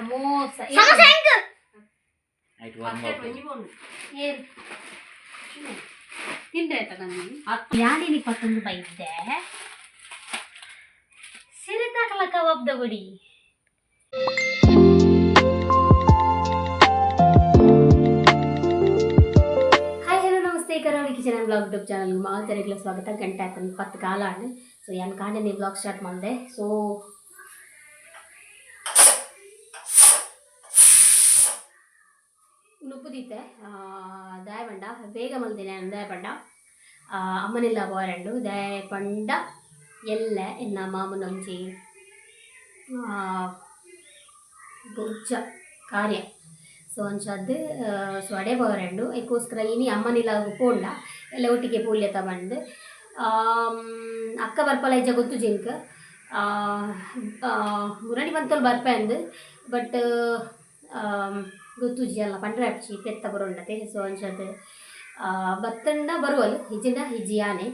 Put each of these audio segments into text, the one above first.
ಸಮೋಸ ತಿಂದ್ರೆ ಆಯ್ತಾ ನಾನು ಯಾನಿನಿ ಪತ್ತೊಂದು ಬೈದ್ದೆ ಸಿರಿತಾಕಲ ಕಬಾಬ್ ದಗುಡಿ ಕಿಚನ್ ಬ್ಲಾಗ್ ಯೂಟ್ಯೂಬ್ ಚಾನಲ್ಗೆ ಮಾತರಿಗಳ ಸ್ವಾಗತ. ಗಂಟೆ ಆಯ್ತು 10 ಕಾಲ ಆಡು. ಸೊ ಏನು ಕಾಂಡೆ ಬ್ಲಾಗ್ ಸ್ಟಾರ್ಟ್ ಮಾಡಿದೆ. ಸೊ ನುಪ್ಪುದೀತೆ ದಾಯಪಂಡ ಬೇಗ ಮಲ್ದಿನಿ ದಾಯಪಂಡ ಅಮ್ಮನಿಲ್ಲ ಬೋರಂಡು ದಾಯಪಂಡ ಎಲ್ಲ ಎನ್ನ ಮಾಮನೊಂಜಿ ಗೊಜ್ಜ ಕಾರ್ಯ ಸೊ ಅಂಚದ್ದು ಸೊ ಅಡೆ ಬೋರಂಡು ಅದಕ್ಕೋಸ್ಕರ ಇನಿ ಅಮ್ಮನಿಲ್ಲ ಪೋಂಡ ಎಲ್ಲ ಒಟ್ಟಿಗೆ ಪೂಲ್ಯ ತಗೊಂಡು ಅಕ್ಕ ಬರ್ಪಲ್ಲ ಇಜ್ಜ ಗೊತ್ತು ಜಿಂಕ್ ಮುರಡಿ ಬಂತಲ್ಲಿ ಬರ್ಪೆ ಅಂದು ಬಟ್ ಗೊತ್ತುಜ್ಜಿ ಅಲ್ಲ ಪಂಡ್ರೆ ಹಚ್ಚಿ ತೆತ್ತ ಬರೋಂಡತೆ. ಸೊ ಅಂಚದ್ದು ಬತ್ತಂಡ ಬರುವಲ್ಲ ಹಿಜಿಂದ ಹಿಜ್ಜಿ ಯಾನೆ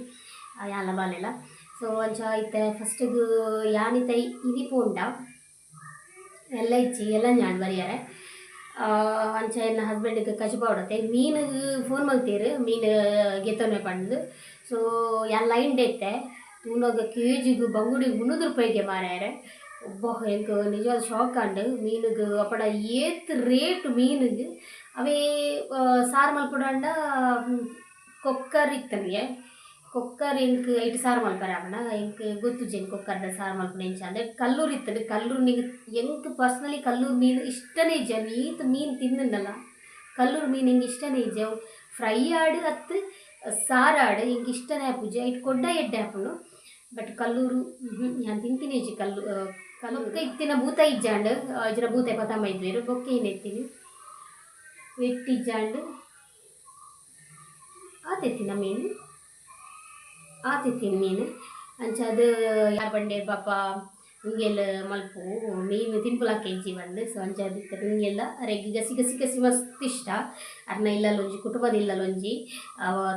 ಯಾನ ಬಾಲೆಲ್ಲ. ಸೊ ಅಂಚ ಐತೆ ಫಸ್ಟಿಗೆ ಯಾನಿತೈ ಇನಿ ಪೋಂಡ ಎಲ್ಲ ಇಚ್ಚಿ ಎಲ್ಲ ನಾನು ಬರಿಯಾರೆ ಅಂಚ ಎನ್ನ ಹಸ್ಬೆಂಡಿಗೆ ಕಚಪ ಹೊಡತೆ ಮೀನಿಗೆ ಫೋನ್ ಮಲ್ತೀರು ಮೀನು ಗೆತ್ತನೆ ಪಂಡು. ಸೊ ಎಲ್ಲ ಇಂಡೈತೆ ತೂನೋಗ ಕೆಜಿಗೆ ಬಂಗುಡಿಗೆ 300 ರೂಪಾಯಿಗೆ ಮಾರ್ಯಾರೆ. ಒಬ್ಬ ಹೆಂಗೆ ನಿಜವಾದ ಶಾಕ್ ಅಂಡು ಮೀನಿಗೆ ಅಪ್ಪಡ ಏತ್ ರೇಟ್ ಮೀನಿಗೆ ಅವೇ ಸಾರು ಮಲ್ಪುಡಂಡ ಕೊಕ್ಕರ್ ಇತ್ತನಿಗೆ ಕೊಕ್ಕರ್ ಎಂಕ್ ಐಟು ಸಾರು ಮಲ್ಪರ ಅವನ ಎಂಕ್ ಗೊತ್ತು ಜನ ಕೊಕ್ಕರ್ದ ಸಾರು ಮಲ್ಪನ ಎಂಚ ಅಂದರೆ ಕಲ್ಲೂರು ಇತ್ತಂಡು ಕಲ್ಲೂರು ನಿಂಗೆ ಎಂಕ್ ಪರ್ಸ್ನಲಿ ಕಲ್ಲೂರು ಮೀನು ಇಷ್ಟನೇ ಇಜ್ಜ ಮೀತು ಮೀನು ತಿನ್ನಲ್ಲ ಕಲ್ಲೂರು ಮೀನು ಹಿಂಗೆ ಇಷ್ಟನೇ ಇಜ್ಜ ಫ್ರೈ ಆಡು ಹತ್ತು ಸಾರಾಡು ಹಿಂಗೆ ಇಷ್ಟನೇ ಪೂಜ ಇಟ್ಟು ಕೊಡ್ಡ ಎಡ್ಡೆ ಹಾಕೊಂಡು. ಬಟ್ ಕಲ್ಲೂರು ನಾನು ತಿಂತೀನಿ ಇಜ್ಜಿ ಕಲ್ಲೂರು ಇತ್ತಿನ ಭೂತ ಇಜ್ಜಾಂಡು ಇಜ್ರ ಭೂತ ಪತಮ್ಮ ಇದ್ವೇರು ಬೊಕ್ಕೆ ಏನು ಎತ್ತೀನಿ ಎಟ್ಟಿಜ್ಜಾಂಡು ಆತೆತ್ತಿನ ಮೀನು ಆತಿತ್ತೀನಿ ಮೀನು ಅಂಚದು ಯಾರು ಬಂಡೆ ಪಾಪ ಹಿಂಗೆಲ್ಲ ಮಲ್ಪು ಮೀನು ತಿನ್ಪುಲಾಕ ಇಜ್ಜಿ ಬಂದು. ಸೊ ಅಂಚದಿತ್ತು ಹಿಂಗೆಲ್ಲ ಅರೆಗೆ ಗಸಿ ಗಸಿ ಗಸಿ ಮಸ್ತ್ ಇಷ್ಟ ಅರ್ನ ಇಲ್ಲಲ್ಲೊಂಜಿ ಕುಟುಂಬದ ಇಲ್ಲಲ್ಲೊಂಜಿ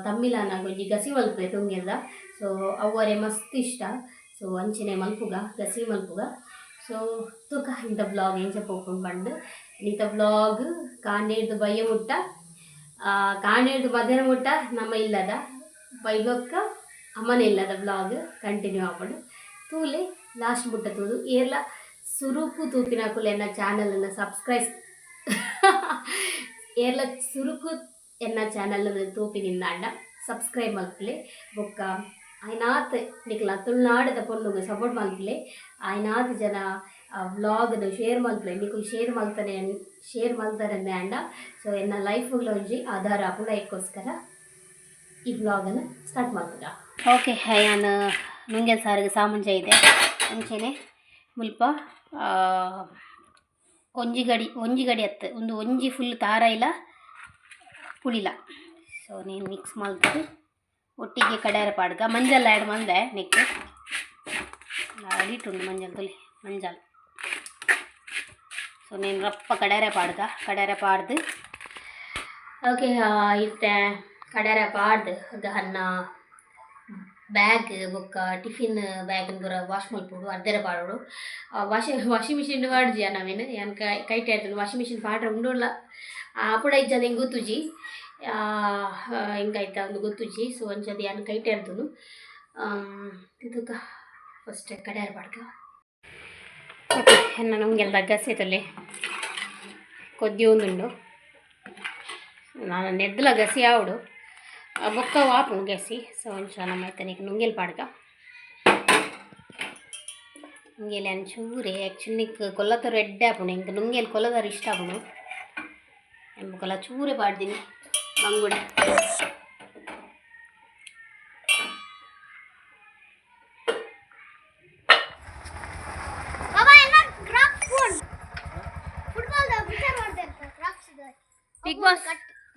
ತಮ್ಮಿಲಾನ ಒಂಜಿ ಗಸಿ ಮಲ್ಪೆ ತುಂಗೆಲ್ಲ. ಸೊ ಅವರೇ ಮಸ್ತ್ ಇಷ್ಟ. ಸೊ ಅಂಚನೆ ಮಲ್ಪುಗ ಗಸಿ ಮಲ್ಪುಗ. ಸೊ ತೂಕ ಇಂಥ ಬ್ಲಾಗ್ ಎಂಚ ಪೋಕೊಂಡು ಬಂದು ಇಂಥ ಬ್ಲಾಗ್ ಕಾಂಡೇಡ್ದು ಬಯ್ಯ ಮುಟ್ಟ ಕಾಂಡೇಡ್ದು ಮಧ್ಯಾಹ್ನ ಮುಟ್ಟ ನಮ್ಮ ಇಲ್ಲದ ಬೈಗೊಕ್ಕ ಅಮ್ಮನ ಇಲ್ಲದ ಬ್ಲಾಗ್ ಕಂಟಿನ್ಯೂ ಆಗ್ಬಿಡು ತೂಲೆ ಲಾಸ್ಟ್ ಮುಟ್ಟ ತೂದು ಏರ್ಲ ಸುರುಕು ತೂಪಿನಾಕುಲು ಎನ್ನ ಚಾನಲನ್ನು ಸಬ್ಸ್ಕ್ರೈಬ್ ಏರ್ಲ ಸುರುಕು ಎನ್ನ ಚಾನಲನ್ನು ತೂಪಿನಿಂದ ಅಂಡ ಸಬ್ಸ್ಕ್ರೈಬ್ ಮಲ್ಪಲೆ ಬೊಕ್ಕ ಆಯ್ನಾತ್ ನಿಕ್ಲ ತುಳುನಾಡದ ಪೊನ್ನುಗೆ ಸಪೋರ್ಟ್ ಮಲ್ಪಲೆ ಆಯ್ನಾತ್ ಜನ ವ್ಲಾಗ್ನು ಶೇರ್ ಮಲ್ಪಲೆ ನಿಖುಲು ಶೇರ್ ಮಲ್ತಾರೆ ಅಂಡ. ಸೊ ಎನ್ನ ಲೈಫ್ಗಳ ಒಂಜಿ ಆಧಾರ ಆಪುಂಡ ಅದಕ್ಕೋಸ್ಕರ ಈ ವ್ಲಾಗನ್ನು ಸ್ಟಾರ್ಟ್ ಮಾಡ್ಬೋದಾ. ಓಕೆ ನಾನು ನುಂಗೆ ಸಾರಿಗೆ ಸಾಮಂಜ ಇದೆ ಮುಂಚೆನೆ ಮುಲ್ಪ ಒಂಜಿ ಗಡಿ ಹತ್ತು ಒಂದು ಒಂಜಿ ಫುಲ್ ತಾರ ಇಲ್ಲ ಪುಳಿಲ. ಸೊ ನೀನು ಮಿಕ್ಸ್ ಮಾಡ್ತೀನಿ ಒಟ್ಟಿಗೆ ಕಡಾರ ಪಾಡ್ಗ ಮಂಜಲ್ ಆ್ಯಡ್ ಮಾಡಿದೆ ನೆಕ್ಕು ಅಡಿಟುಂಡು ಮಂಜಲ್ ತುಲಿ ಮಂಜಲ್. ಸೊ ನೀನು ರಪ್ಪ ಕಡಾರ ಪಾಡ್ದು ಓಕೆ ಇತ್ತೆ ಕಡಾರ ಪಾಡ್ದು ಅನ್ನ ಬ್ಯಾಗ್ ಬೊಕ್ಕ ಟಿಫಿನ್ ಬ್ಯಾಗ್ನ ಪೂರ ವಾಶ್ ಮಲ್ಪೋಡು ಅರ್ಧರ ಪಾಡೋಡು ವಾಷಿಂಗ್ ಮಿಷಿನ್ ಪಾಡ್ಜಿ ನಾವೇನು ಏನು ಕೈಟ್ ಹೇಳ್ತೀನಿ ವಾಷಿಂಗ್ ಮಿಷಿನ್ ಪಾಡ್ರೆ ಉಂಡೋಲ್ಲ ಅಪ್ಪುಡ ಇಜ್ಜದ ಹೆಂಗೆ ಗೊತ್ತುಜಿ ಹೆಂಗಾಯ್ತಾ ಒಂದು ಗೊತ್ತುಜಿ. ಸೊ ಅಂಚದು ಏನು ಕೈಟ್ ಹೇಳ್ತನು ಇದಕ್ಕೆ ಫಸ್ಟ್ ಕಡ್ಯಾರ ಪಾಡ್ಕ ಓಕೆ ಎನ್ನ ನಮಗೆಲ್ಲ ಗಸೈತಲ್ಲಿ ಕೊದ್ದಿ ಒಂದುಂಡು ನಾನು ನೆದ್ದಲ ಗಸಿ ಆವಡು ಬೊಕ್ಕ ವಾಪು ಗೆಸಿ. ಸೊ ಒಂಚ ನಮ್ಮ ಆಯ್ತಾನಿಗೆ ನುಂಗೆಲ್ ಪಾಡ್ಗ ನುಂಗೆಲ್ ಅಂಚೂರೆ ಆ್ಯಕ್ಚುಲಿ ಕೊಲ್ಲತ್ತರು ಎಡ್ಡೆ ಆಪುಂಡು ಇಂಕ ನುಂಗೆಲ್ ಕೊಲ್ಲದಾರು ಇಷ್ಟ ಆಪುಂಡು ಎಂಬುಕೊಲ್ಲ ಚೂರೆ ಪಾಡ್ದೀನಿ ಮಂಗುಡೆ.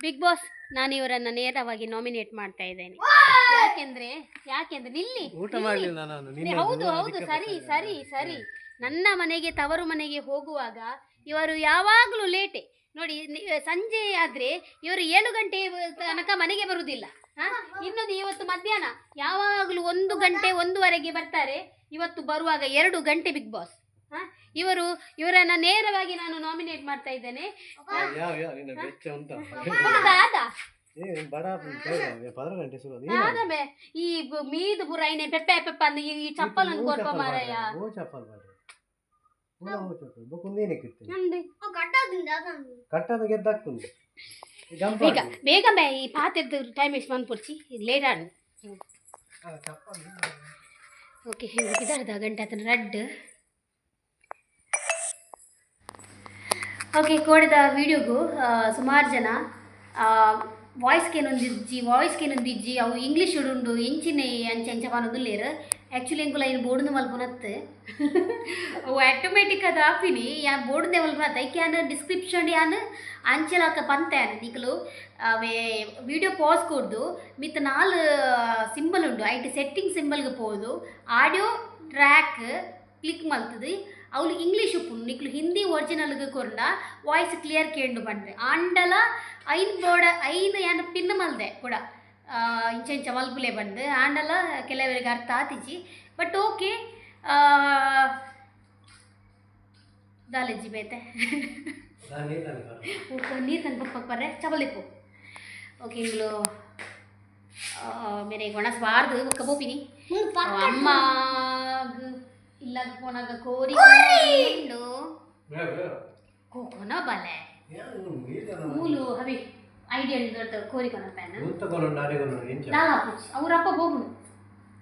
ಬಿಗ್ ಬಾಸ್ ನಾನು ಇವರನ್ನು ನೇರವಾಗಿ ನಾಮಿನೇಟ್ ಮಾಡ್ತಾ ಇದ್ದೇನೆ. ಯಾಕೆಂದ್ರೆ ನಿಲ್ಲಿ ಹೌದು ಸರಿ ನನ್ನ ಮನೆಗೆ ತವರು ಮನೆಗೆ ಹೋಗುವಾಗ ಇವರು ಯಾವಾಗಲೂ ಲೇಟೆ ನೋಡಿ. ಸಂಜೆ ಆದರೆ ಇವರು 7 ಗಂಟೆ ತನಕ ಮನೆಗೆ ಬರುವುದಿಲ್ಲ. ಇನ್ನೊಂದು ಇವತ್ತು ಮಧ್ಯಾಹ್ನ ಯಾವಾಗಲೂ 1 ಗಂಟೆ 1:15 ಬರ್ತಾರೆ. ಇವತ್ತು ಬರುವಾಗ 2 ಗಂಟೆ ಬಿಗ್ ಬಾಸ್ ಇವರನ್ನ ನೇರವಾಗಿ ನಾನು ನಾಮಿನೇಟ್ ಮಾಡ್ತಾ ಇದ್ದೇನೆ. ಈ ಮೀದು ಬುರೈನೆ ಪೆಪ್ಪೆ ಪೆಪ್ಪ ಅಂದ್ ಈ ಚಪ್ಪಲ್ ಕೊರ್ಪ ಮಾರಾಯ ಬೇಗ ಬೇ ಈ ಪಾತ್ರದ ಟೈಮ್ ಎಷ್ಟು ಬಂದು ಪುರ್ಚಿ ಲೇಟ್ ಆಡು. ಓಕೆ ಇದರ್ಧ ಗಂಟೆ ಆತನ ರಡ್. ಓಕೆ ಕೋಡಿದ ವಿಡಿಯೋಗೂ ಸುಮಾರು ಜನ ವಾಯ್ಸ್ಗೇನೊಂದಿಜ್ಜಿ ಅವು ಇಂಗ್ಲೀಷ್ ಉಂಡು ಎಂಚಿನ ಅಂಚೆ ಲೇರು ಆ್ಯಕ್ಚುಲಿ ಎಂಕುಲ ಏನು ಬೋರ್ಡ್ದು ಮಲ್ಪುನತ್ತು ಅವು ಆಟೋಮೆಟಿಕ್ ಅದು ಆಪಿನಿ ಯಾನ್ ಬೋರ್ಡ್ದೇ ಮಲ್ಪುನತ್ತ ಐಕ್ಯಾನ್ ಡಿಸ್ಕ್ರಿಪ್ಷನ್ ಯಾನ್ ಅಂಚೆಲಾಕ ಪಂತಾನ ನಿಕಲು ಅವೇ ವಿಡಿಯೋ ಪಾಸ್ ಕೊಡ್ದು ಮಿತ್ತ 4 ಸಿಂಬಲ್ ಉಂಡು ಐಟಿ ಸೆಟ್ಟಿಂಗ್ ಸಿಂಬಲ್ಗೆ ಪೋದು ಆಡಿಯೋ ಟ್ರ್ಯಾಕ್ ಕ್ಲಿಕ್ ಮಲ್ತದು ಅವಳು ಇಂಗ್ಲೀಷ್ ಉಪ್ಪು ನಿಕ್ಲು ಹಿಂದಿ ಒರಿಜಿನಲ್ಗೆ ಕೊರ್ಡ ವಾಯ್ಸ್ ಕ್ಲಿಯರ್ ಕೇಂಡು ಬಂದ್ರೆ ಆಂಡಲ ಐದು ಯಾನ ಪಿನ್ ಮಲ್ದೆ ಕೂಡ ಇಂಚ ಮಲ್ಪುಲೆ ಬಂದು ಆಂಡಲ ಕೆಲವರಿಗೆ ಅರ್ಥ ಆತಿಜಿ ಬಟ್ ಓಕೆ ದಾಲೆಜ್ಜಿ ಬೇತೆ ನೀರು ತಂದು ಬರ್ರೆ ಚಬಲಿಪ್ಪು ಓಕೆ ಇಂಗ್ಲು ಮೇರೆ ಒಣಸ್ಬಾರ್ದು ಒಕ್ಕ ಬೋಪಿನಿ ಅಮ್ಮ ಇಲ್ಲ ಕೊನಾಗ ಕೋರಿ ಕೋಕೋನ ಬಲೆ ಮೂಲು ಹವಿ ಐಡಿಯಾ ದೊಡ್ಡ ಕೋರಿ ಕೊನ ಪ್ಯಾನ್ ಅವರಪ್ಪ ಹೋಗುದು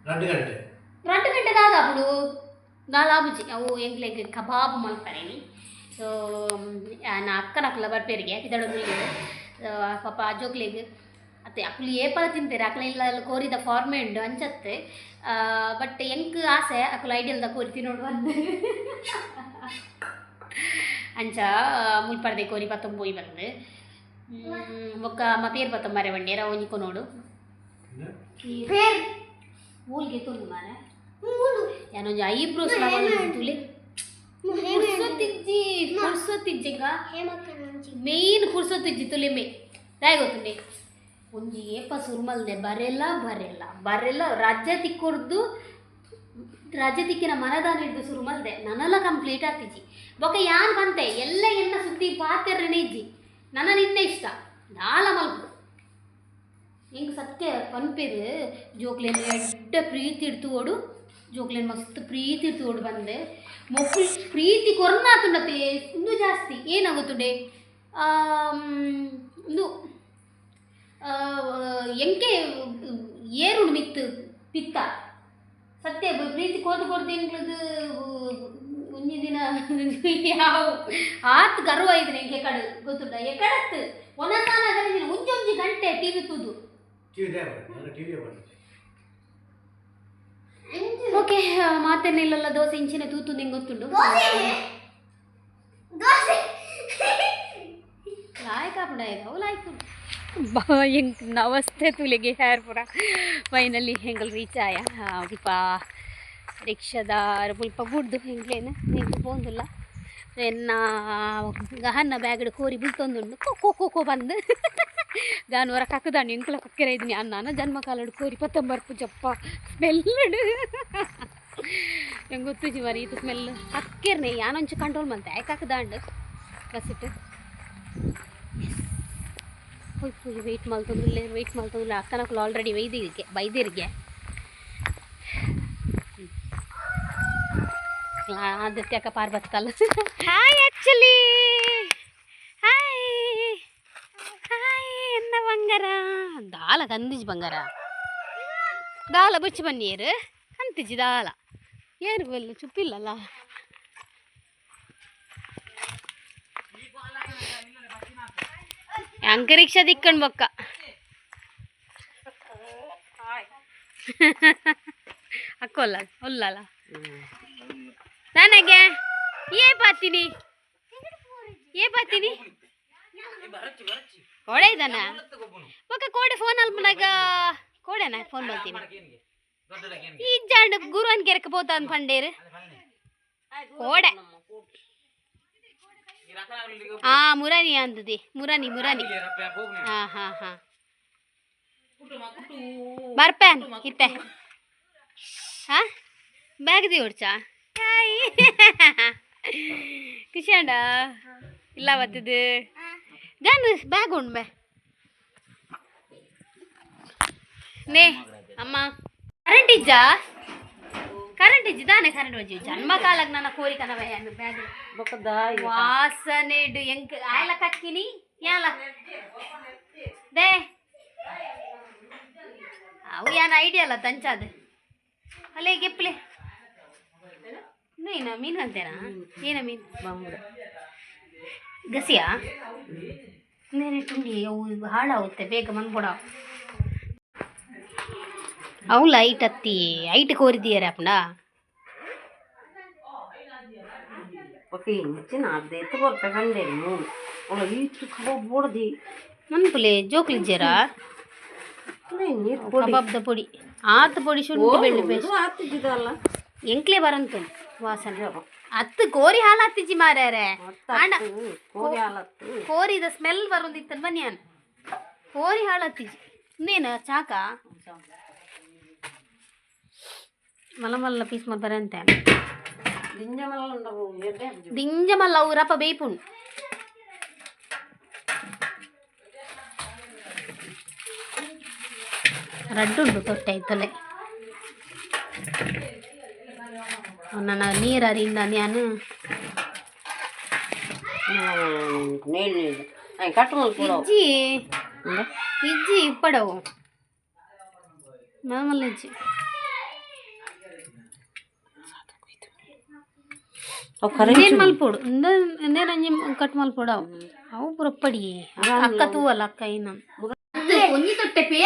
2 ಗಂಟೆ ದಾದಾಪುಡು ದಾದಾಬುಜಿ ಅವು ಎಂಗ್ಲೆಗ್ ಕಬಾಬ್ ಮಲ್ಪರೇನಿ. ಸೊ ನಾ ಅಕ್ಕನಕ್ಕಲ ಬರ್ಪೇರಿಗೆ ಇದೊಳಗೆ ಪಾಪ ಅಜೋಕ್ಲೆಗ್ ಅತ್ತೆ ಅಕ್ಕಲು ಏಪಲ ತಿಂತಾರೆ ಅಕ್ಕಲ ಇಲ್ಲ ಕೋರಿದ ಫಾರ್ಮೆ ಉಂಡು ಅಂಚತ್ತೆ ಬಟ್ ಎಂಕ್ ಆಸೆ ಅಕ್ಕಲು ಐಡಿಯಲ್ದ ಕೋರಿ ತಿನ್ನೋಡು ಬಂದು ಅಂಚ ಮುಲ್ಪರ್ದೆ ಕೋರಿ ಪತ್ತೊಂಬೋಯಿ ಬಂದು ಒಕ್ಕ ಅಮ್ಮ ಪೇರು ಪತ್ತೊಂಬಾರೆ ಬಂಡೇರ ಒಂಜಿಕೊ ನೋಡು ಮೂಲ್ಗೆ ತೊಂದು ಮಾರ ಯಾನೊಂಜಿ ಐಬ್ರೋಸ್ ತುಳಿ ಕುರ್ಸೊತ್ತಿಜ್ಜಿಗ ಮೇಯ್ನ್ ಕುರ್ಸೊತ್ತಿಜ್ಜಿ ತುಳಿ ಮೇ ತಾಯಿ ಗೊತ್ತುಂಡೆ ಒಂಜಿ ಏಪ ಸುರ್ಮಲ್ದೆ ಬರೆಲ್ಲ ರಾಜ್ಯ ತಿಕ್ಕಿನ ಮನದಾನ ಹಿಡ್ದು ಸುರುಮಲ್ದೆ ನನ್ನೆಲ್ಲ ಕಂಪ್ಲೀಟ್ ಆಗ್ತಿಜ್ಜಿ ಬೊಕ್ಕ ಯಾನ್ ಬಂತೆ ಎಲ್ಲ ಎನ್ನ ಸುದ್ದಿ ಪಾತೆರ್ರನೇ ಇಜ್ಜಿ ನನ್ನ ನಿನ್ನೆ ಇಷ್ಟ ನಾಲ ಮಲ್ಪು ಹಿಂಗೆ ಸತ್ಯ ಪನ್ಪೇರು ಜೋಕ್ಲೇನು ಎಡ್ಡ ಪ್ರೀತಿ ಇಡ್ತು ಓಡು ಜೋಕ್ಲೇನು ಮಸ್ತ್ ಪ್ರೀತಿ ಇಡ್ತು ಓಡು ಬಂದೆ ಮೊಕ್ಕಳು ಪ್ರೀತಿ ಕೊರ್ನಾತುಂಡತೆ ಇನ್ನೂ ಜಾಸ್ತಿ ಏನಾಗುತ್ತುಂಡೆ ಒಂದು ಎಂಕೆ ಏರುಡು ಮಿತ್ತು ಪಿತ್ತ ಸತ್ಯ ಪ್ರೀತಿ ಕೊಡ್ದು ಎಂಕ್ಳದು ಒಂಜಿ ದಿನ ಯಾವ ಆತ್ ಗರ್ವ ಇದ್ರೆ ಎಂಕೆ ಕಡೆ ಗೊತ್ತುಂಡ ಎಕಡತ್ತು ಒನಸಾನ ಕಲಿದಿನ ಒಂಜೊಂಜಿ ಗಂಟೆ ಟಿವಿ ತುದು ಓಕೆ ಮಾತೇನಿಲ್ಲಲ್ಲ ದೋಸೆ ಇಂಚಿನ ತೂತು ನಿಂಗೆ ಗೊತ್ತುಂಡು ಲಾಯ್ಕ ಪುಡಾಯವು ಲಾಯ್ಕು ಎಂಕ್ ನವಸ್ತೆ ತುಲಿಗೆ ಹೇರ್ ಪೂರ ಫೈನಲಿ ಹೆಂಗಲ್ ರೀಚ್ ಆಯ ದಿಪ್ಪ ರಿಕ್ಷಾದಾರ ಮುಲ್ಪ ಗುಡ್ದು ಹೆಂಗ್ಲೇನು ಹೆಂಗೆ ಪೋಂದಿಲ್ಲ ಎನ್ನ ಗಹನ್ನ ಬ್ಯಾಗಡ್ ಕೋರಿ ಬುಲ್ತೊಂದುಂಡು ಖೋ ಬಂದು ಗಾನು ಹೊರ ಕಕ್ಕದಾಂಡು ಎಂಕುಲ ಕಕ್ಕೆರ ಇದ್ದೀನಿ ಅನ್ನ ಜನ್ಮ ಕಾಲಡು ಕೋರಿ ಪತ್ತೊಂಬರ್ಪು ಜಪ್ಪ ಸ್ಮೆಲ್ಡು ಹೆಂಗೆ ಗೊತ್ತುಜಿ ಮರಿ ಇದು ಸ್ಮೆಲ್ ಕಕ್ಕೆರ್ನೆ ಯಾನೊಂಚು ಕಂಟ್ರೋಲ್ ಮಂತೆ ಯಾಕಕ್ಕದಾಂಡು ಬಸ್ಸಿಟ್ಟು ಹೋಯ್ ವೆಯ್ಟ್ ಮಲ್ತೊಂದಿಲ್ಲ ಅಕ್ಕನಕ್ಕಲು ಆಲ್ರೆಡಿ ಬೈದಿರಿಗೆ ಆದಿತ್ಯ ಅಕ್ಕ ಪಾರ್ ಬತ್ತಲ್ಲ ಹಾಯ್ ಆ್ಯಕ್ಚುಲಿ ಹಾಯ್ ಎನ್ನ ಬಂಗಾರ ದಾಲ ತಂದಿಜಿ ಬಂಗಾರ ದಾಲ ಬುಚ್ಚಿ ಬನ್ನಿಯರು ಅಂತಿಜಿ ದಾಲ ಏರು ಬಲ್ಲ ಚುಪ್ಪಿಲ್ಲಲ್ಲ ಅಂಕ ರಿಕ್ಷಾ ದಿಕ್ಕಂಡು ಬೊಕ್ಕ ಅಕ್ಕೊಲ್ಲ ಒಲ್ಲಲ್ಲ ನನಗೆ ಏ ಪಾತೀನಿ ಕೋಡೆ ಇದ್ದಾನ ಬೊಕ್ಕ ಕೋಡೆ ಫೋನ್ ಅಲ್ಪನಾಗ ಕೋಡೆನ ಫೋನ್ ಬರ್ತೀನಿ ಈ ಜಾಂಡ್ ಗುರುವನ್ ಕೆರಕ್ಕೆ ಪೋತ ಅಂದ್ ಪಂಡೇರು ಕೋಡೆ ಮುರಾನಿ ಅಂದದಿ ಮುರಾನಿ ಹಾ ಬರ್ಪೇನ್ ಇತ್ತೆ ಹಾ ಬ್ಯಾಗ್ ದಿ ಹೊಡ್ಚಾ ಕಿಶಾಂಡ ಇಲ್ಲ ಬತ್ತಿದ್ದು ಜಾನು ಬ್ಯಾಗ್ ಉಂಡ್ಬೆ ನೇ ಅಮ್ಮ ಕರೆಂಟ್ ಇಜ್ಜಾ ಕರೆಂಟ್ ಇಜ್ಜಿ ದಾನೆ ಕರೆಂಟ್ ಬಜ್ಜಿ ಜನ್ಮ ಕಾಲಕ್ಕೆ ನನ್ನ ಕೋರಿ ಕನವ ಬ್ಯಾಗ್ ವಾಸನೆ ಇಡು ಎಂಕ್ ಆಯ್ಲ ಕಕ್ಕಿನಿ ಯಾಲ ದೇ ಅವು ಏನು ಐಡಿಯಾ ಅಲ್ಲ ತಂಚಾದ ಅಲ್ಲೇ ಗೆಪ್ಲೆ ನೀನ ಮೀನು ಅಂತೇನಾ ಏನ ಮೀನು ಗಸಿಯಾ ನೀನು ತುಂಡಿ ಅವು ಹಾಳಾಗುತ್ತೆ ಬೇಗ ಮನ್ಕೊಡ ಅವು ಲೈಟ್ ಹತ್ತಿ ಐಟ್ ಕೋರಿದೀಯಾರ ಅಪ್ಪನ ಮನ್ಪುಲೆ ಜೋಕ್ಲಿಜ್ಜಾರ ಕಬಾಬ್ದ ಪೊಡಿ ಆತ ಪೊಡಿ ಶುಂಠಿ ಬೆಳ್ಳಿ ಪೇಸ್ಟ್ ಎಂಕ್ಲೆ ಬರಂತು ವಾಸನೆ ಅತ್ತು ಕೋರಿ ಹಾಲು ಹತ್ತಿಜ್ಜಿ ಮಾರ್ಯಾರೆ ಅಣ್ಣ ಕೋರಿದ ಸ್ಮೆಲ್ ಬರೋದಿತ್ತ ಬನ್ನಿ ಅನ್ ಕೋರಿ ಹಾಲು ಹತ್ತಿಜ್ಜಿ ಇನ್ನೇನು ಚಾಕ ಮಲ್ಲ ಮಲ್ಲ ಪೀಸ್ ಮಾಡಿ ಬರಂತೆ ದಿಂಜ ಮಲ್ಲ ಊರಪ್ಪ ಬೇಯ್ಪುಣ್ ರಡ್ಡುಂಡು ತೊಟ್ಟೆ ಆಯ್ತಲೆ ನನ್ನ ನೀರರಿಂದ ನಾನು ಇಜ್ಜಿ ಇಜ್ಜಿ ಇಪ್ಪಡವು ಮಲ್ಲ ಇಜ್ಜಿ ಏನು ಮಲ್ಪೋಡು ಇಂದೇನಂಜಿ ಕಟ್ ಮಲ್ಪೋಡು ಅವು ಪೂರ ಪಡಿ ಅಕ್ಕ ತೂವಲ್ಲ ಅಕ್ಕ ಇನ್ನು ಒಂಜಿ ತೊಟ್ಟೆ ಪೇ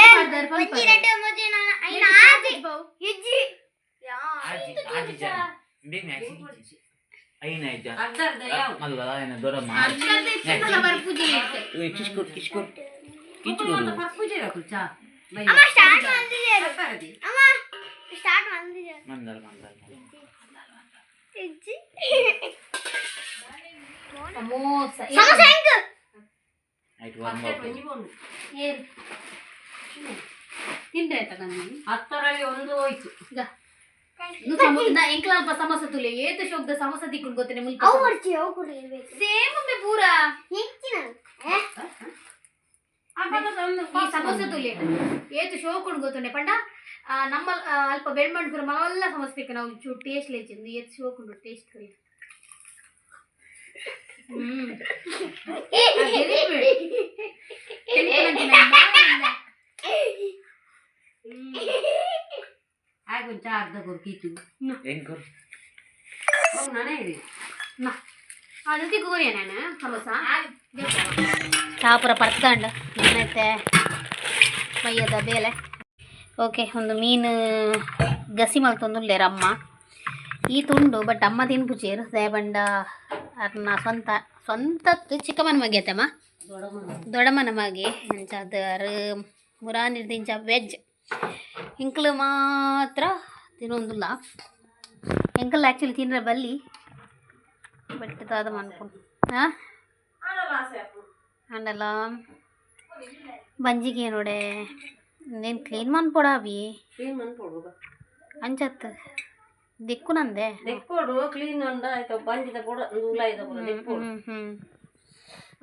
ತಿಂದ್ರೆ ಹತ್ತರಲ್ಲಿ ಒಂದು ಹೋಯ್ತು ಈಗ ಎಂಕ್ಲಲ್ಪ ಸಮೋಸ ತುಲೆ ಏತ ಶೋಕ್ದ ಸಮೋಸ ತಿಕ್ಕೊಂಡು ಗೊತ್ತೇನೆ ಸೇಮ್ ಪೂರ ಈ ಸಮೋಸ ತುಲೆ ಏತು ಶೋಕೊಂಡು ಗೊತ್ತುಂಡೆ ಪಂಡ ನಮ್ಮ ಅಲ್ಪ ಬೆಳ್ಮಂಡ್ ಪೂರ ಮಲ್ಲ ಸಮೋಸ ತಿಕ್ಕ ನಾವು ಚೂರು ಟೇಸ್ಟ್ ಲೇಚಿಂದು ಏತು ಶೋಕೊಂಡು ಟೇಸ್ಟ್ ಕಲಿ ಆಗುಂಚ ಅರ್ಧ ಕೊರ್ಕಿತ್ತು ಅದಕ್ಕೆ ಗೋರಿಯ ನಾನು ಸಮೋಸ ಚಾಪುರ ಪರ್ಕಂಡ ಏನೈತೆ ಮೈಯದ ಬೇಲೆ ಓಕೆ ಒಂದು ಮೀನು ಗಸಿ ಮಲ್ತೊಂದುಲ್ಲೇರ ಅಮ್ಮ ಈ ತುಂಡು ಬಟ್ ಅಮ್ಮ ತಿನ್ಪುಚೇರು ಸೇಬಂಡ ಅರ್ನ ಸ್ವಂತತ್ತು ಚಿಕ್ಕಮ್ಮನ ಮಗೆ ಐತಮ್ಮ ದೊಡ್ಡಮ್ಮನ ಮಗೆ ಅಂಚಾದರ್ ಮುರಾನಿರ್ದಿಂಚ ವೆಜ್ ಇಂಕ್ಲು ಮಾತ್ರ ತಿನ್ನೊಂದಿಲ್ಲ ಎಂಕಲ್ ಆ್ಯಕ್ಚುಲಿ ತಿನ್ನರೆ ಬಲ್ಲಿ ಬಟ್ ಅದು ಮಾಡ್ಕೊಂಡು ಹಾಂ ಅಂಡಲ್ಲ ಬಂಜಿಗೆ ನೋಡೆ నేను క్లీన్ మన్పొడావి ಅಂಚತ್ ದಿಕ್ಕು ನಂದೆ ದಿಕ್ಕೋಡು ಕ್ಲೀನ್ ಅಂದ ಆಯ್ತು ಬಂದಿದ ಕೂಡ ನೂಲ ಇದೆ ಕೂಡ ದಿಕ್ಕೋಡು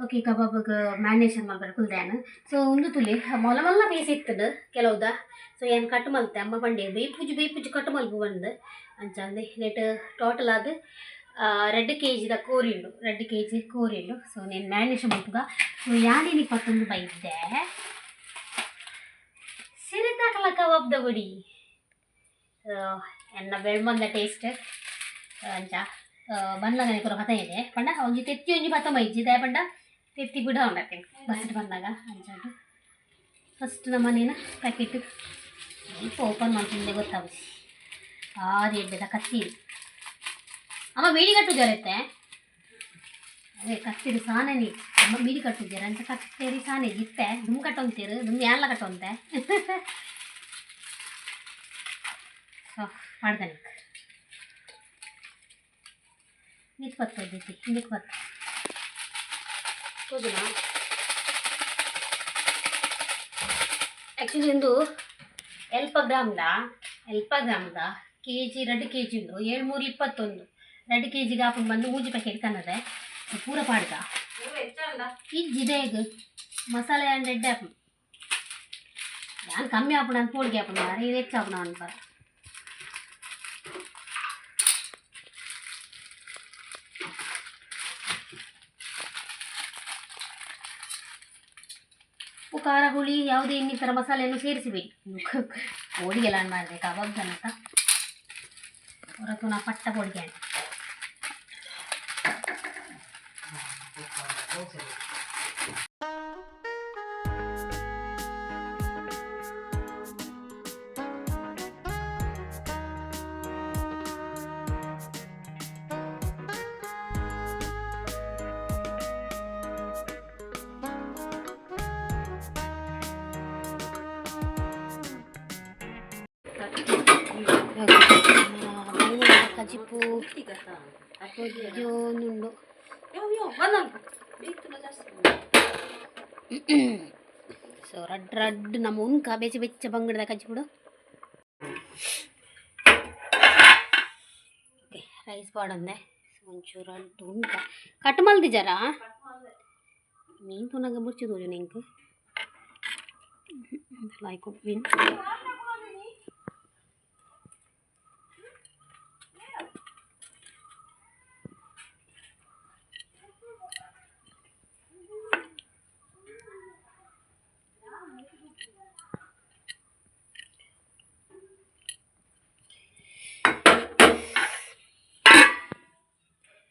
ಓಕೆ ಕಬಾಬ್ಗೆ ಮ್ಯಾರಿನೇಷನ್ ಮಾಡ್ಬೇಕು ಕುಲ್ದೇನು ಸೊ ಒಂದು ತುಲಿ ಮೊಲ ಮಲ್ಲ ಪೀಸ್ ಇತ್ತದು ಕೆಲವ್ದ ಸೊ ಏನು ಕಟ್ ಮಲ್ತೆ ಅಮ್ಮ ಬಂಡೆ ಬೇಯ್ಪುಜಿ ಕಟ್ ಮಲ್ಪು ಬಂದು ಅಂಚಂದೆ ನೆಟ್ ಟೋಟಲ್ ಅದು 2 kg ಕೋರಿ ಉಂಡು 2 kg ಕೋರಿ ಉಂಡು ಸೊ నేను ಮ್ಯಾರಿನೇಷನ್ ಮಾಡ್ತುಗ ಸೊ ಯಾನೇನು 21 ಬೈದ್ದೆ ಸಿರಿತಾಕಲ ಕಬಾಬ್ದ ಬುಡಿ ಎನ್ನ ಬೆಳ್ಮಂದ ಟೇಸ್ಟ್ ಅಂಚ ಬಂದಾಗ ಕೂಡ ಪತ ಇದೆ ಪಂಡ ಒಂಜಿ ತೆತ್ತಿ ಒಂಜಿ ಪತ ಮೈಜಿದೆ ಪಂಡ ತೆತ್ತಿ ಬಿಡ ಉಂಡತ್ತೆ ಬಸ್ಸಿಟ್ ಬಂದಾಗ ಅಂಚಾಡು ಫಸ್ಟ್ ನಮ್ಮನೇನ ಪ್ಯಾಕೆಟ್ ಸ್ವಲ್ಪ ಓಪನ್ ಮಾಡ್ತಿದ್ದೆ ಗೊತ್ತಾಗುತ್ತೆ ಆರು ಎಡ್ಡೆದ ಕತ್ತಿ ಅಮ್ಮ ಬೀಡಿ ಕಟ್ಟುದಿರುತ್ತೆ ಅದೇ ಕತ್ತಿರು ಸಾನೇ ಅಮ್ಮ ಬೀಡಿ ಕಟ್ಟುದ್ದೀರ ಅಂತ ಕತ್ತೇರಿ ಸಾನೆ ಇತ್ತೆ ದುಮ್ ಕಟ್ಟೊಂತೀರು ದುಮ್ ಎಲ್ಲ ಕಟ್ಟೊಂತೆ ಸೊ ಮಾಡ್ದೆ ನಿತ್ ಬರ್ತೈತಿ ಹಿಂದಕ್ಕೆ ಬರ್ತ ಹೌದಾ ಆ್ಯಕ್ಚುಲಿ ಒಂದು ಎಲ್ಪ ಗ್ರಾಮ್ದ KG 2 kg ಉಂಡು 7 3 21 2 kg ಹಾಕೊಂಡು ಬಂದು ಮೂಜಿ ಪ್ಯಾಕೆಟ್ ಕನ್ನದೆ ಪೂರ ಪಾಡ್ಕ ಇಜ್ಜಿದೆ ಈಗ ಮಸಾಲೆ ಅಂಡ್ ಎಡ್ಡೆ ಹಾಕು ನಾನು ಕಮ್ಮಿ ಹಾಪಣ ಅಂತ ಹೋಳಿಗೆ ಹಾಪಣ ಇದು ಹೆಚ್ಚು ಹಾಪಣ ಅನ್ಬಾರ ಉಪ್ಪು ಖಾರ ಹುಳಿ ಯಾವುದೇ ಇನ್ನಿತರ ಮಸಾಲೆಯನ್ನು ಸೇರಿಸಬೇಡಿ ಹೋಳಿಗೆಲ್ಲ ಮಾಡಿದೆ ಕಬಾಬ್ ತನಕ ಹೊರತು ನಾ ಪಟ್ಟ ಹೋಳಿಗೆ ಅಂತ ಕಜಿಪು ಜೋನುಂಡು ಸೊ ರಡ್ ನಮ್ಮ ಉನ್ಕ ಬೇಚ ಬೆಚ್ಚ ಬಂಗಡದ ಕಜಿಪುಡು ಓಕೆ ರೈಸ್ ಪಾಡಂದೆ ಒಂಚೂರು ರಡ್ಡು ಉನ್ಕ ಕಟ್ ಮಲ್ದಿ ಜರ ಮೀನು ತುನಗ ಮುಚ್ಚಿ ತೋಜು ನಿಂಕು ಲೈಕ್ ಮೀನು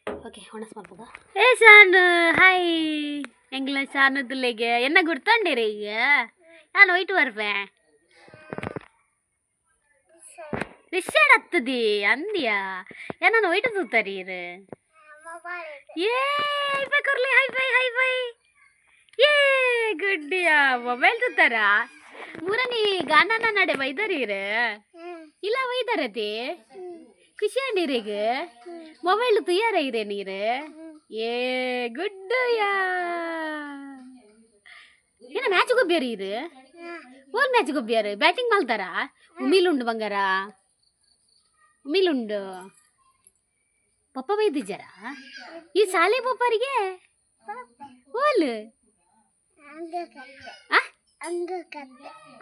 ഓക്കെ ഓണസ് മറക്കുക ഏ ഷാനു ഹായ് എങ്കിലും ഷാനുദ്ദിലേക്ക് എന്നെ ഗുർത്തണ്ടേ ഞാൻ പോയിട്ട് വരുവേ ರಿಷಾಡತ್ತದಿ ಅಂದ್ಯಾ ನಾನು ಹೋಯ್ತು ತೂತಾರೀರು ಏ ಹೈಫೈ ಕೊರ್ಲಿ ಹೈಫೈ ಹೈಫೈ ಏ ಗುಡ್ಡಿಯಾ ಮೊಬೈಲ್ ತೂತಾರ ಮೂರನಿ ಗಾನನ ನಡೆ ಬೈದರೀರು ಇಲ್ಲ ಬೈದರತಿ ಖುಷಿ ಅಂಡೀರೀಗ ಮೊಬೈಲ್ ತುಯ್ಯಾರ ಇರೆ ನೀರು ಏ ಗುಡ್ಡಯ್ಯಾ ಏನ ಮ್ಯಾಚ್ ಗೊಬ್ಬ್ಯಾರ ಇರು ಓಲ್ ಮ್ಯಾಚ್ ಗೊಬ್ಬ್ಯಾರ ಬ್ಯಾಟಿಂಗ್ ಮಾಡ್ತಾರ ಉಮಿಲುಂಡು ಬಂಗಾರ ಉಮಿಲುಂಡು ಪಪ್ಪ ಬೈದಿದ್ದಾರ ಈ ಶಾಲೆ ಪಪ್ಪರಿಗೆ ಓಲ್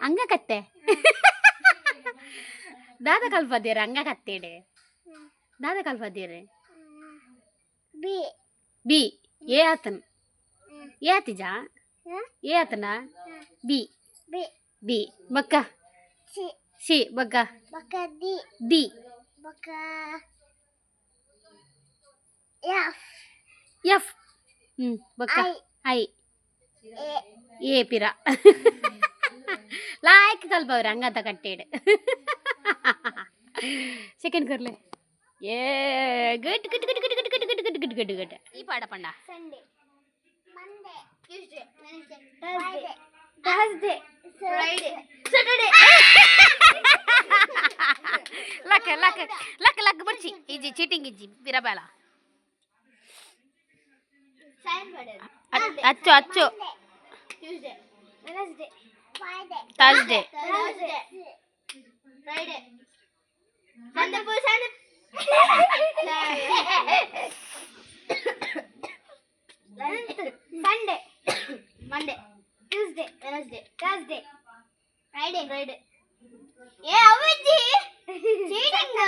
ಅಂಗ ಕತ್ತೆ ದಾದ ಕಲ್ಪದ್ಯಾರ ಅಂಗ ಕತ್ತೇಡೆ ದಾದ ಕಲ್ಪದ್ಯಾರ ಬಿ ಏ ಆತನ್ ಏ ಆತಿಜ ಏ ಆತನ ಬಿ ಬಿ ಬಕ್ಕ ಸಿ ಬಕ್ಕ ಡಿ ಎಫ್ ಬಕ್ಕ ಐ ಏ ಪಿರ ಲಾಯ್ಕ್ ಕಲ್ಪವ್ರೆ ಹಂಗಂತ ಕಟ್ಟೇಡು ಸೆಕೆಂಡ್ ಕರ್ಲೆ ಏ ಗಟ್ ಗಟ್ ಗಟ್ ಗಟ್ ಗಟ್ ಗಟ್ ಗಟ್ ಗಟ್ ಗಟ್ ಗಟ್ ಈ ಪಾಡ ಪಂಡ Sunday Monday Tuesday Wednesday Thursday Friday Saturday luck luck luck luck ಬರ್ಚಿ ಇಜಿ ಚೀಟಿಂಗ್ ಇಜಿ ಬಿರಬೇಡ ಸೈನ್ ಬಡೆ ಅಚ್ಚು ಅಚ್ಚು Tuesday Wednesday Friday Thursday Friday Sunday Sunday Sunday Monday Tuesday Wednesday Thursday Friday ಏ ಅವಜ್ಜಿ ಚೀಟಿಂಗ್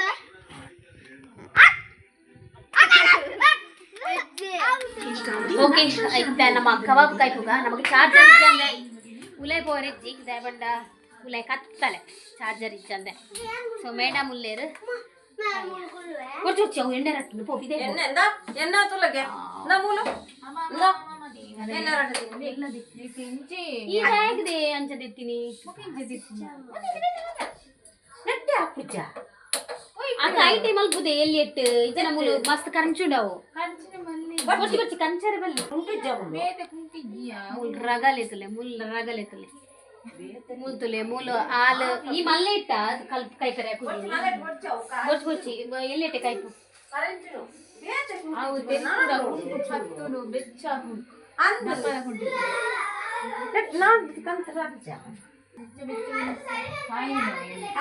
ಓಕೆ ಇದ್ದ ನಮ್ಮ ಕಬಾಬ್ ಕಾಯ್ತುಗ ನಮಗೆ ಚಾರ್ಜರ್ ಇದ್ದಂದೆ ಉಲೈ ಪೋರೆಜ್ಜಿ ದಯಬಂಡ ಉಲೈ ಕತ್ತಲೆ ಚಾರ್ಜರ್ ಇದ್ದಂದೆ ಸೊ ಮೇಡಮ್ ಉಲ್ಲೇರು കുറച്ച് എണ്ണ ഇറക്കുന്നു പോപ്പിതേ എന്നാ തുലകെ എന്നാ മൂലു എന്താ ಈ ಹೇಗಿದೆ ಅಂಚದೆತ್ತೀನಿ ಅದು ಐಟಿ ಮಲ್ಪುದೆ ಎಲ್ಲಿ ಎಟ್ಟು ಇದನ್ನ ಮೂಲು ಮಸ್ತ್ ಕಂಚುಂಡವು ಬರ್ಚಿ ಬರ್ಚಿ ಕಂಚರೆ ಬಲ್ಲಿ ಮುಲ್ ರಗಲೆತ್ತಲೆ ಮುಲ್ತುಲೆ ಮೂಲು ಹಾಲು ಈ ಮಲ್ಲೆ ಇಟ್ಟ ಕಲ್ಪ ಕೈ ಕರೆ ಗೊಚ್ಚಿ ಗೊಚ್ಚಿ ಎಲ್ಲಿ ಇಟ್ಟೆ ಕಾಯ್ತು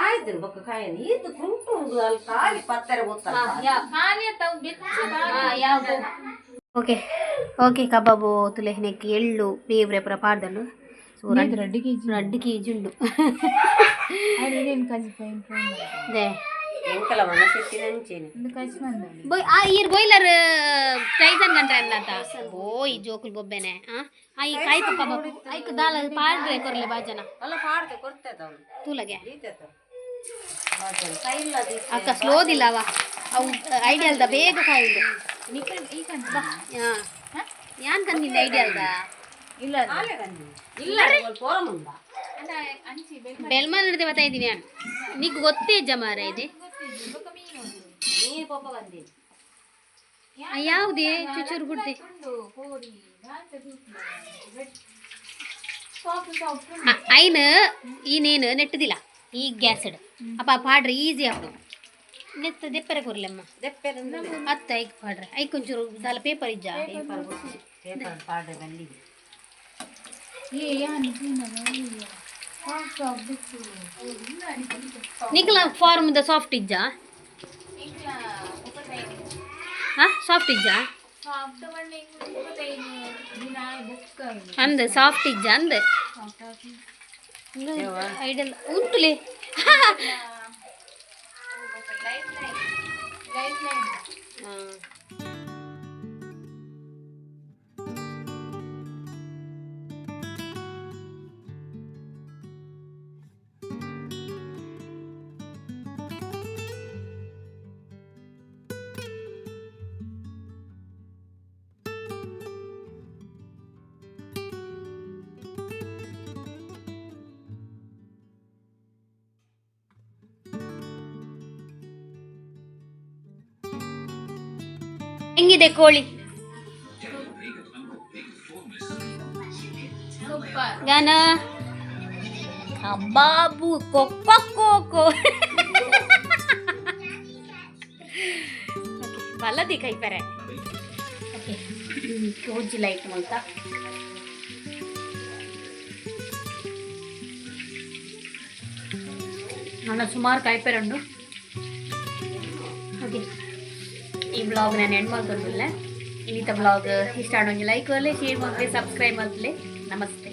ಆಯ್ತು ಬೊಕ್ಕ ಕಾಯಿನ ಇದು ಕುಂಟು ಉಂಡು ಅಲ್ಲಿ ಖಾಲಿ ಪತ್ತರ ಗೊತ್ತಲ್ಲ ಓಕೆ ಓಕೆ ಕಬಾಬು ತುಲೆಹಿನಕ್ಕೆ ಎಳ್ಳು ಬೇವ್ರೆ ಪುರ ಪಾಡ್ದಲು ಸೊ ರಡ್ಡು ಕೆಜಿ ಉಂಡು ಅದೇ ಎಂಕಲ ಮನಸ್ಸಿನ ಹಂಚೇನೆ ಈರ್ ಬಾಯ್ಲರ್ ಟೈಸನ್ ಗಂಟ್ರೆ ಅನ್ನತ ಓ ಈ ಜೋಕುಲ್ ಬೊಬ್ಬೆನೆ ಈ ಕಾಯಿ ಪಪ್ಪ ಐಕ್ ದಾಲ ಪಾಡ್ರೆ ಕೊರ್ಲೆ ಬಾಜನ ಅಲ್ಲ ಪಾಡ್ದೆ ಕೊಡ್ತೇತ ಅವನು ತೂಲಗೆ ಈತೇತ ಕೈಲ್ಲ ಅಕ್ಕ ಸ್ಲೋದಿಲ್ಲ ಅವ ಅವು ಐಡಿಯಾ ಅಲ್ದ ಬೇಗ ಕಾಯಿಲ್ಲ ಯಾನ್ ಕಂದಿಲ್ಲ ಐಡಿಯಾ ಅಲ್ದ ಇಲ್ಲ ಇಲ್ಲ ಪೋರಮುಂದ ಬೆಲ್ಮಾನ್ ಹಿಡ್ದೆ ಬರ್ತಾ ಇದ್ದೀನಿ ನಾನು ನೀಕು ಗೊತ್ತೇ ಜಮಾರ ಇದೆ ನೀರು ಪಪ್ಪ ಬಂದೀನಿ ಯಾವುದೇ ಚುಚೂರು ಬಿಡ್ದೆ ಐನ್ ಈನೇನು ನೆಟ್ಟದಿಲ್ಲ ಈ ಗ್ಯಾಸ್ ಇಡು ಅಪ್ಪ ಪಾಡ್ರೆ ಈಸಿ ಆಗ್ತು ನೆತ್ತ ದೆಪ್ಪರೆ ಕೊರ್ಲೆಮ್ಮ ದೆಪ್ಪೆದಂದ್ರೆ ಅತ್ತ ಐಕ್ ಪಾಡ್ರೆ ಐಕ್ ಒಂಚೂರು ದಾಲ ಪೇಪರ್ ಇಜ್ಜ ಪೇಪರ್ ಪಾಡ್ರೆ ಬಂದಿದೆ ನಿಖಲ ಫಾರ್ಮ್ ದ ಸಾಫ್ಟ್ ಇಜ್ಜ ಸಾಫ್ಟ್ ಇಜ್ಜ ಅಂದ ಸಾಫ್ಟ್ ಇಜ್ಜ ಅಂದ ಐಡಲ್ ಉಂಟುಲೆ ಹೆಂಗಿದೆ ಕೋಳಿ ಗಾನ ಬಾಬು ಕೊಕ್ಕೋ ಬಲ್ಲದಿ ಕೈ ಪೆರೆ ಓಕೆ ತೋಜಿ ಲೈಟ್ ಅಂತ ನನ್ನ ಸುಮಾರು ಕಾಯಿಪೆರೆ ಉಂಡು ಓಕೆ ಈ ಬ್ಲಾಗ್ ನಾನು ಎಂಡ್ ಮಾಡ್ಕೊಂಡಿಲ್ಲ ಇನ್ನಿತ ಬ್ಲಾಗ್ ಇಷ್ಟ ಆಡೋಂಗೆ ಲೈಕ್ ಮಾಡಲಿ ಶೇರ್ ಮಾಡಲಿ ಸಬ್ಸ್ಕ್ರೈಬ್ ಮಾಡಲಿ ನಮಸ್ತೆ.